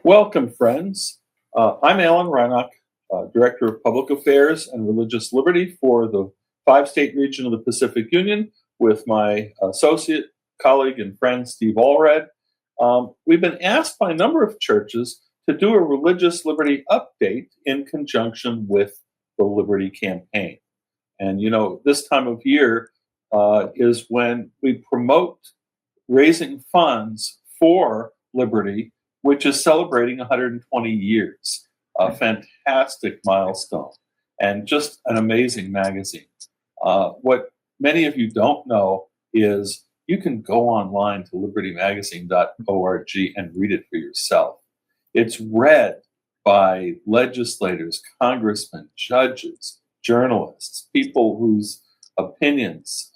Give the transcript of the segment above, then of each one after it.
Welcome, friends. I'm Alan Reinach, Director of Public Affairs and Religious Liberty for the five-state region of the Pacific Union, with my associate, colleague, and friend, Steve Allred. We've been asked by a number of churches to do a religious liberty update in conjunction with the Liberty Campaign. And, this time of year is when we promote raising funds for Liberty, which is celebrating 120 years. A fantastic milestone and just an amazing magazine. What many of you don't know is you can go online to libertymagazine.org and read it for yourself. It's read by legislators, congressmen, judges, journalists, people whose opinions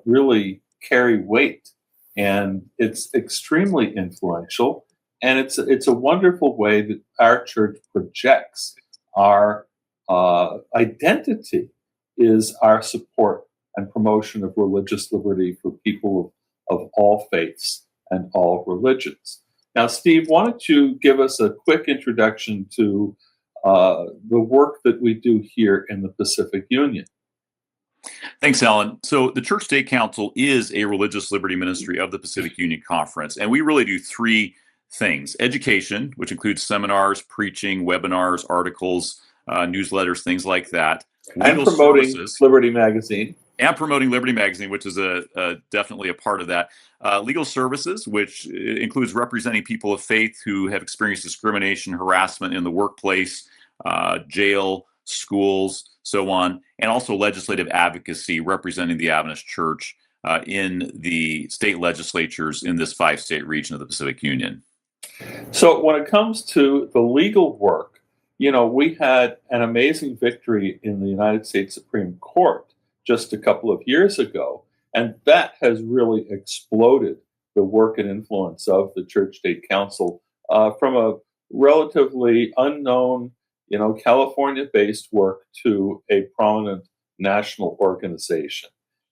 really carry weight. And it's extremely influential. And it's a wonderful way that our church projects our identity is our support and promotion of religious liberty for people of all faiths and all religions. Now, Steve, why don't you give us a quick introduction to the work that we do here in the Pacific Union? Thanks, Alan. So the Church State Council is a religious liberty ministry of the Pacific Union Conference, and we really do three things: education, which includes seminars, preaching, webinars, articles, newsletters, things like that. And promoting Liberty Magazine. And promoting Liberty Magazine, which is definitely a part of that. Legal services, which includes representing people of faith who have experienced discrimination, harassment in the workplace, jail, schools, so on, and also legislative advocacy, representing the Adventist Church in the state legislatures in this five-state region of the Pacific Union. So when it comes to the legal work, we had an amazing victory in the United States Supreme Court just a couple of years ago, and that has really exploded the work and influence of the Church State Council from a relatively unknown, California-based work to a prominent national organization.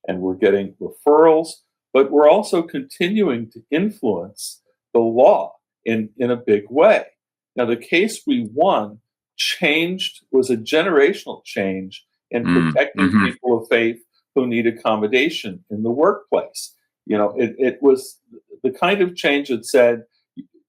And we're getting referrals, but we're also continuing to influence the law in a big way. Now, the case we won was a generational change in protecting people of faith who need accommodation in the workplace. It was the kind of change that said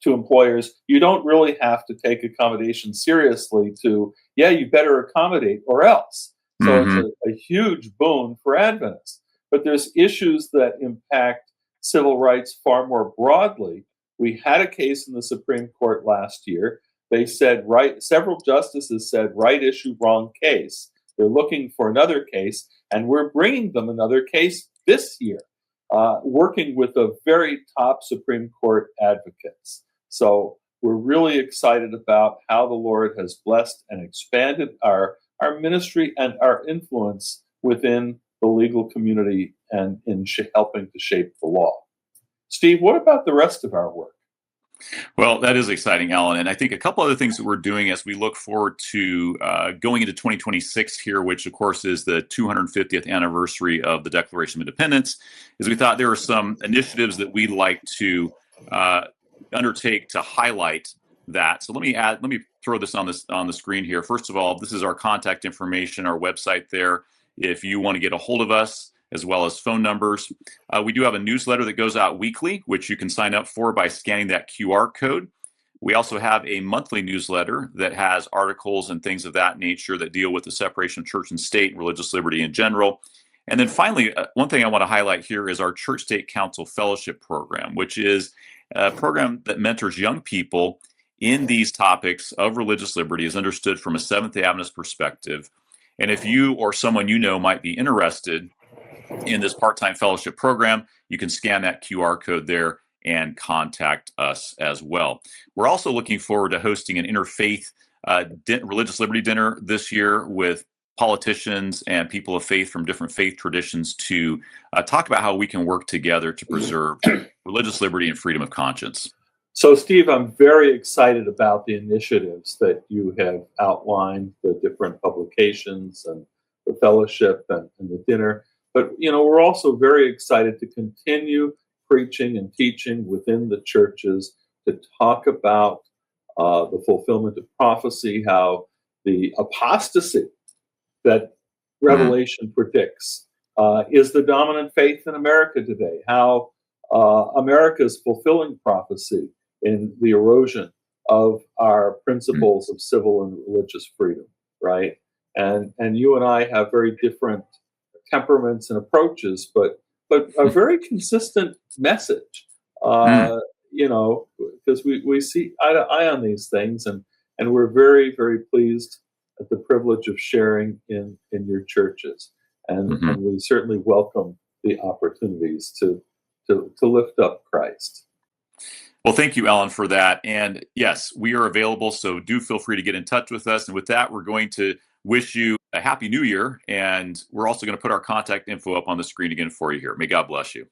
to employers, you don't really have to take accommodation seriously you better accommodate or else. So it's a huge boon for Adventists. But there's issues that impact civil rights far more broadly. We had a case in the Supreme Court last year. They said, several justices said, right issue, wrong case. They're looking for another case, and we're bringing them another case this year, working with the very top Supreme Court advocates. So we're really excited about how the Lord has blessed and expanded our ministry and our influence within the legal community and in helping to shape the law. Steve, what about the rest of our work? Well, that is exciting, Alan. And I think a couple other things that we're doing as we look forward to going into 2026 here, which of course is the 250th anniversary of the Declaration of Independence, is we thought there were some initiatives that we'd like to undertake to highlight that. So let me throw this on the screen here. First of all, this is our contact information, our website there. If you want to get a hold of us, as well as phone numbers. We do have a newsletter that goes out weekly, which you can sign up for by scanning that QR code. We also have a monthly newsletter that has articles and things of that nature that deal with the separation of church and state and religious liberty in general. And then finally, one thing I want to highlight here is our Church State Council Fellowship Program, which is a program that mentors young people in these topics of religious liberty, is understood from a Seventh-day Adventist perspective. And if you or someone you know might be interested in this part-time fellowship program, you can scan that QR code there and contact us as well. We're also looking forward to hosting an interfaith religious liberty dinner this year with politicians and people of faith from different faith traditions to talk about how we can work together to preserve religious liberty and freedom of conscience. So, Steve, I'm very excited about the initiatives that you have outlined, the different publications and the fellowship and the dinner. But, we're also very excited to continue preaching and teaching within the churches to talk about the fulfillment of prophecy, how the apostasy that Revelation predicts is the dominant faith in America today, how America is fulfilling prophecy in the erosion of our principles of civil and religious freedom, right? And you and I have very different temperaments and approaches, but a very consistent message. Because we see eye to eye on these things, and we're very, very pleased at the privilege of sharing in your churches, and we certainly welcome the opportunities to lift up Christ. Well, thank you, Ellen, for that. And yes, we are available, so do feel free to get in touch with us. And with that, we're going to wish you a happy new year. And we're also going to put our contact info up on the screen again for you here. May God bless you.